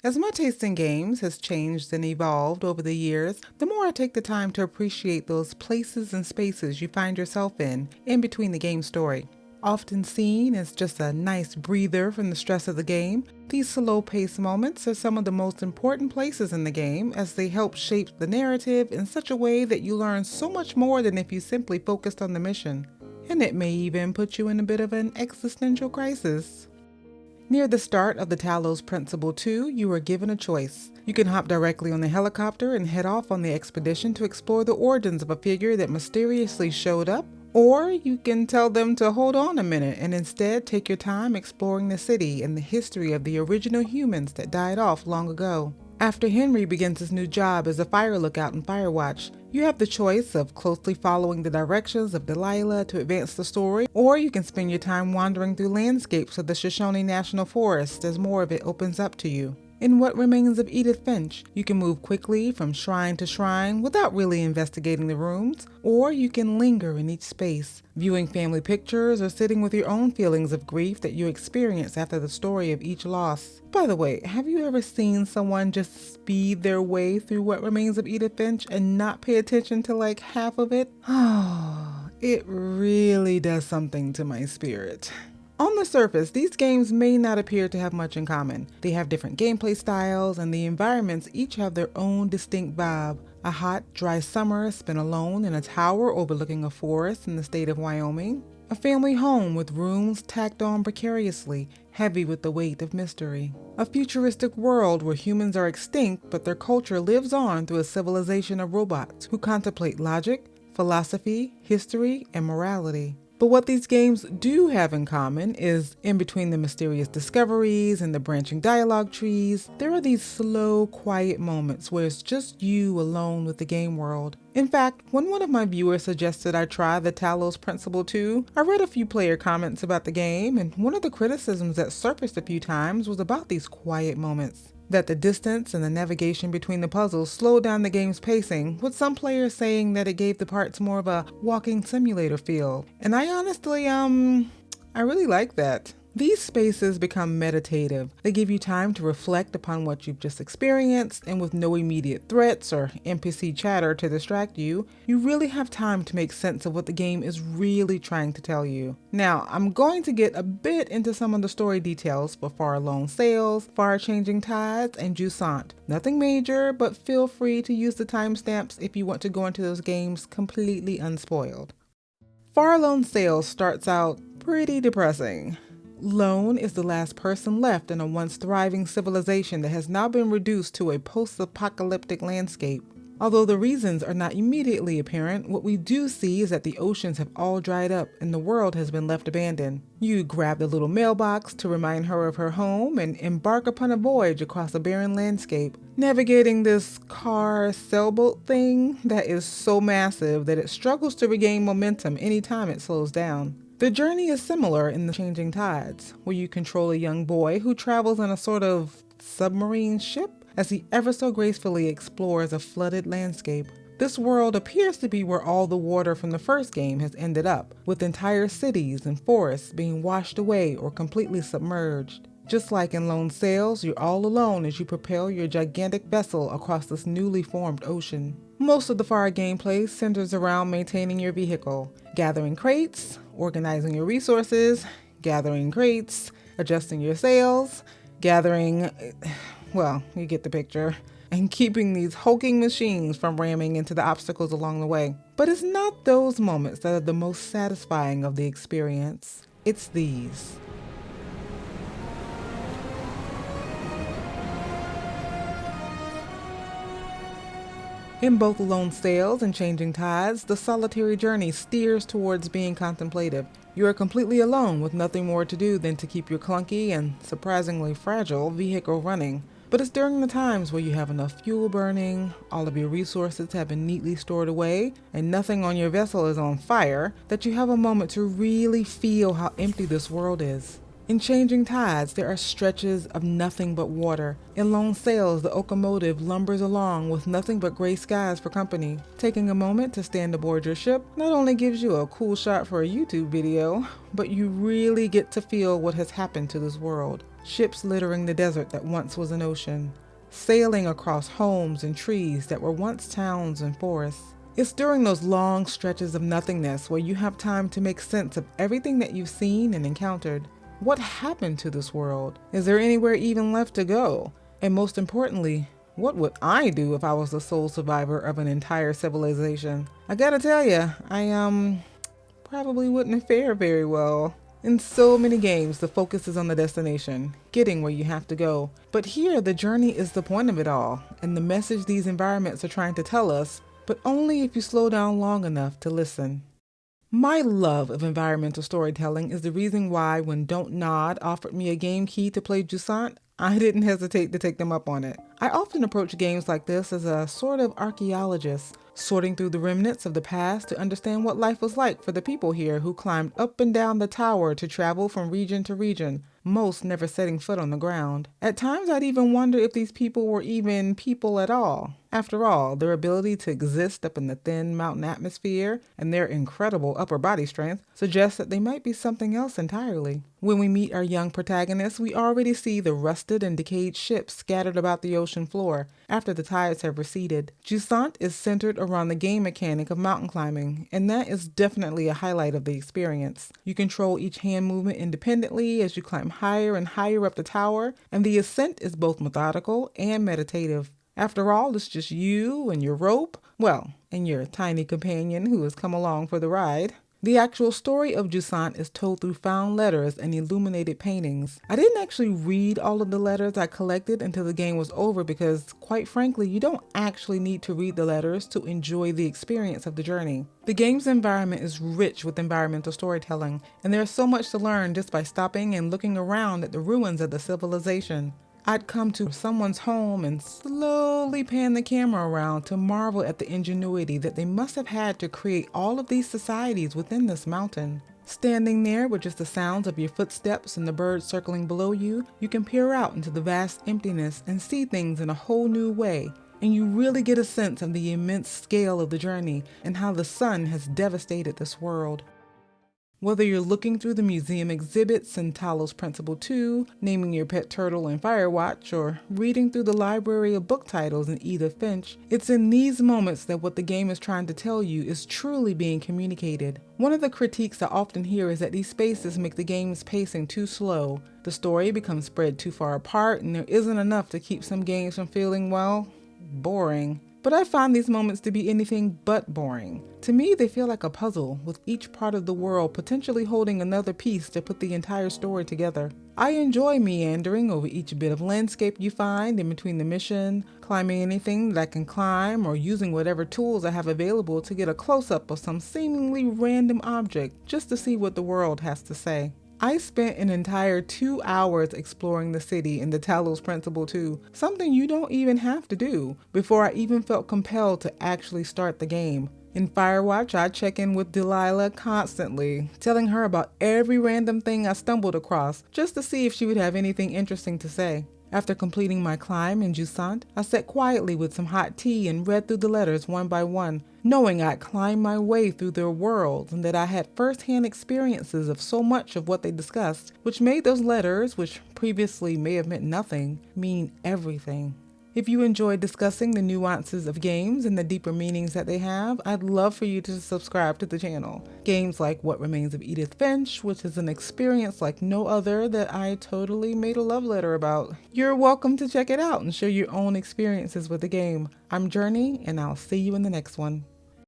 As my taste in games has changed and evolved over the years, the more I take the time to appreciate those places and spaces you find yourself in between the game story. Often seen as just a nice breather from the stress of the game, these slow-paced moments are some of the most important places in the game as they help shape the narrative in such a way that you learn so much more than if you simply focused on the mission. And it may even put you in a bit of an existential crisis. Near the start of the Talos Principle II, you are given a choice. You can hop directly on the helicopter and head off on the expedition to explore the origins of a figure that mysteriously showed up, or you can tell them to hold on a minute and instead take your time exploring the city and the history of the original humans that died off long ago. After Henry begins his new job as a fire lookout in Firewatch, you have the choice of closely following the directions of Delilah to advance the story, or you can spend your time wandering through landscapes of the Shoshone National Forest as more of it opens up to you. In What Remains of Edith Finch, you can move quickly from shrine to shrine without really investigating the rooms, or you can linger in each space, viewing family pictures or sitting with your own feelings of grief that you experience after the story of each loss. By the way, have you ever seen someone just speed their way through What Remains of Edith Finch and not pay attention to like half of it? It really does something to my spirit. On the surface, these games may not appear to have much in common. They have different gameplay styles, and the environments each have their own distinct vibe. A hot, dry summer spent alone in a tower overlooking a forest in the state of Wyoming. A family home with rooms tacked on precariously, heavy with the weight of mystery. A futuristic world where humans are extinct, but their culture lives on through a civilization of robots who contemplate logic, philosophy, history, and morality. But what these games do have in common is, in between the mysterious discoveries and the branching dialogue trees, there are these slow, quiet moments where it's just you alone with the game world. In fact, when one of my viewers suggested I try the Talos Principle II, I read a few player comments about the game, and one of the criticisms that surfaced a few times was about these quiet moments. That the distance and the navigation between the puzzles slowed down the game's pacing, with some players saying that it gave the parts more of a walking simulator feel. And I honestly, I really like that. These spaces become meditative. They give you time to reflect upon what you've just experienced, and with no immediate threats or NPC chatter to distract you, you really have time to make sense of what the game is really trying to tell you. Now, I'm going to get a bit into some of the story details for Far Lone Sails, Far Changing Tides, and Jusant. Nothing major, but feel free to use the timestamps if you want to go into those games completely unspoiled. Far Lone Sails starts out pretty depressing. Lone is the last person left in a once thriving civilization that has now been reduced to a post-apocalyptic landscape. Although the reasons are not immediately apparent, what we do see is that the oceans have all dried up and the world has been left abandoned. You grab the little mailbox to remind her of her home and embark upon a voyage across a barren landscape, navigating this car sailboat thing that is so massive that it struggles to regain momentum anytime it slows down. The journey is similar in the Changing Tides, where you control a young boy who travels in a sort of submarine ship as he ever so gracefully explores a flooded landscape. This world appears to be where all the water from the first game has ended up, with entire cities and forests being washed away or completely submerged. Just like in Lone Sails, you're all alone as you propel your gigantic vessel across this newly formed ocean. Most of the Far gameplay centers around maintaining your vehicle, gathering crates, organizing your resources, gathering crates, adjusting your sails, you get the picture, and keeping these hulking machines from ramming into the obstacles along the way. But it's not those moments that are the most satisfying of the experience. It's these. In both Lone Sails and Changing Tides, the solitary journey steers towards being contemplative. You are completely alone with nothing more to do than to keep your clunky and surprisingly fragile vehicle running. But it's during the times where you have enough fuel burning, all of your resources have been neatly stored away, and nothing on your vessel is on fire, that you have a moment to really feel how empty this world is. In changing tides, there are stretches of nothing but water. In lone sails, the locomotive lumbers along with nothing but gray skies for company. Taking a moment to stand aboard your ship not only gives you a cool shot for a YouTube video, but you really get to feel what has happened to this world. Ships littering the desert that once was an ocean. Sailing across homes and trees that were once towns and forests. It's during those long stretches of nothingness where you have time to make sense of everything that you've seen and encountered. What happened to this world? Is there anywhere even left to go? And most importantly, what would I do if I was the sole survivor of an entire civilization? I gotta tell you, I probably wouldn't fare very well. In so many games, the focus is on the destination, getting where you have to go. But here, the journey is the point of it all, and the message these environments are trying to tell us, but only if you slow down long enough to listen. My love of environmental storytelling is the reason why when Don't Nod offered me a game key to play Jusant, I didn't hesitate to take them up on it. I often approach games like this as a sort of archaeologist, sorting through the remnants of the past to understand what life was like for the people here who climbed up and down the tower to travel from region to region, most never setting foot on the ground. At times I'd even wonder if these people were even people at all. After all, their ability to exist up in the thin mountain atmosphere and their incredible upper body strength suggests that they might be something else entirely. When we meet our young protagonists, we already see the rusted and decayed ships scattered about the ocean floor after the tides have receded. Jusant is centered around the game mechanic of mountain climbing, and that is definitely a highlight of the experience. You control each hand movement independently as you climb higher and higher up the tower, and the ascent is both methodical and meditative. After all, it's just you and your rope, and your tiny companion who has come along for the ride. The actual story of Jusant is told through found letters and illuminated paintings. I didn't actually read all of the letters I collected until the game was over because, quite frankly, you don't actually need to read the letters to enjoy the experience of the journey. The game's environment is rich with environmental storytelling, and there's so much to learn just by stopping and looking around at the ruins of the civilization. I'd come to someone's home and slowly pan the camera around to marvel at the ingenuity that they must have had to create all of these societies within this mountain. Standing there with just the sounds of your footsteps and the birds circling below you, you can peer out into the vast emptiness and see things in a whole new way. And you really get a sense of the immense scale of the journey and how the sun has devastated this world. Whether you're looking through the museum exhibits in Talos Principle II, naming your pet turtle in Firewatch, or reading through the library of book titles in Edith, Finch, it's in these moments that what the game is trying to tell you is truly being communicated. One of the critiques I often hear is that these spaces make the game's pacing too slow. The story becomes spread too far apart, and there isn't enough to keep some games from feeling, boring. But I find these moments to be anything but boring. To me, they feel like a puzzle, with each part of the world potentially holding another piece to put the entire story together. I enjoy meandering over each bit of landscape you find in between the mission, climbing anything that I can climb, or using whatever tools I have available to get a close-up of some seemingly random object just to see what the world has to say. I spent an entire 2 hours exploring the city in the Talos Principle II, something you don't even have to do, before I even felt compelled to actually start the game. In Firewatch, I check in with Delilah constantly, telling her about every random thing I stumbled across, just to see if she would have anything interesting to say. After completing my climb in Jusant, I sat quietly with some hot tea and read through the letters one by one, knowing I'd climbed my way through their worlds and that I had first-hand experiences of so much of what they discussed, which made those letters, which previously may have meant nothing, mean everything. If you enjoy discussing the nuances of games and the deeper meanings that they have, I'd love for you to subscribe to the channel. Games like What Remains of Edith Finch, which is an experience like no other that I totally made a love letter about. You're welcome to check it out and share your own experiences with the game. I'm Journey, and I'll see you in the next one.